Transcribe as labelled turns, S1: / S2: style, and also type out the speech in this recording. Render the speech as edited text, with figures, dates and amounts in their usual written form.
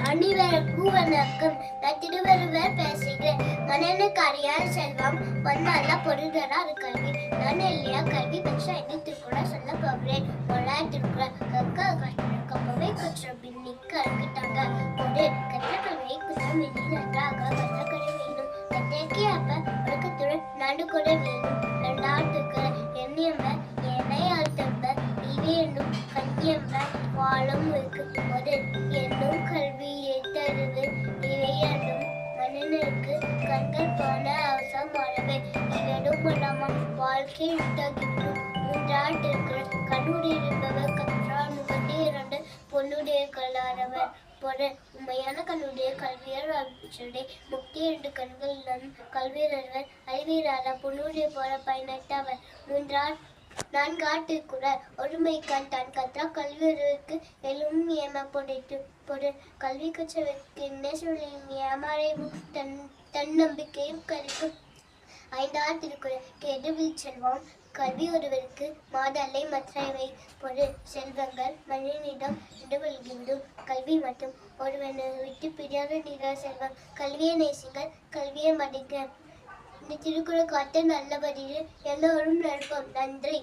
S1: அனைவருக்கும் வணக்கம். நான் திருவள்ளுவர் பேசுகிறேன். மன்னனுக்கரியார் செல்வம் பொன்மல்ல பொருளரார் கல்வி. நான் இல்லையா கல்வி பற்றி திருக்குறள் சொல்ல போகிறேன். திருக்குறள் கற்பவை குற்றம் பின்னிக்கு அழுக்கிட்டாங்க ஒரு கற்ற கல்வியை குற்றம் இனி நன்றாக கற்றக்கடை வேண்டும். கற்றைக்கு அப்ப ஒழுக்கத்துடன் நாடு கூட வேண்டும். இரண்டாவது திருக்குறள் எண்ணியம்ப என்னை அழுத்தம்ப இவை என்னும் கண்ணியம்ப வாழும் இருக்கு ஒரு என்னும் கல்வியை தருவு இவை என்னும் மனிதனுக்கு கண்கள் போன அவசரம் அளவை இவனும் இல்லாமல் வாழ்க்கை தகிக்கும். மூன்றாவது திருக்குறள் கண்ணுடைய இருப்பவர் கற்றார் முகத்தே இரண்டு பொண்ணுடைய கல்லாதவர் பொருள் உண்மையான கண்ணுடைய கல்வியர் அபிச்சுடை முக்தி இரண்டு கண்கள் நம் கல்வியர் அறிவர் அறிவியலாளர் பொண்ணுடைய போல பயனற்றவர். நான்காவது திருக்குறள் ஒருமை கண் தான் கற்றா கல்வியருக்கு எழும் ஏம பொருள் கல்வி கற்றவருக்கு என்ன சொல்லியும் ஏமாறையும் தன்னம்பிக்கையும் கற்கும். ஐந்தாவது திருக்குறள் கெடுவில் செல்வம் கல்வி ஒருவருக்கு மாதல்லை மற்றவை பொருள் செல்வங்கள் மனிதனிடம் விடுவிடும் கல்வி மற்றும் ஒருவனை விட்டு பிரியாத நிகழ செல்வம். கல்வியை நேசிங்கள் கல்வியை மதிக்க. இந்த திருக்குறள் காட்ட நல்லபடியில் எல்லோரும் நடப்போம். நன்றி.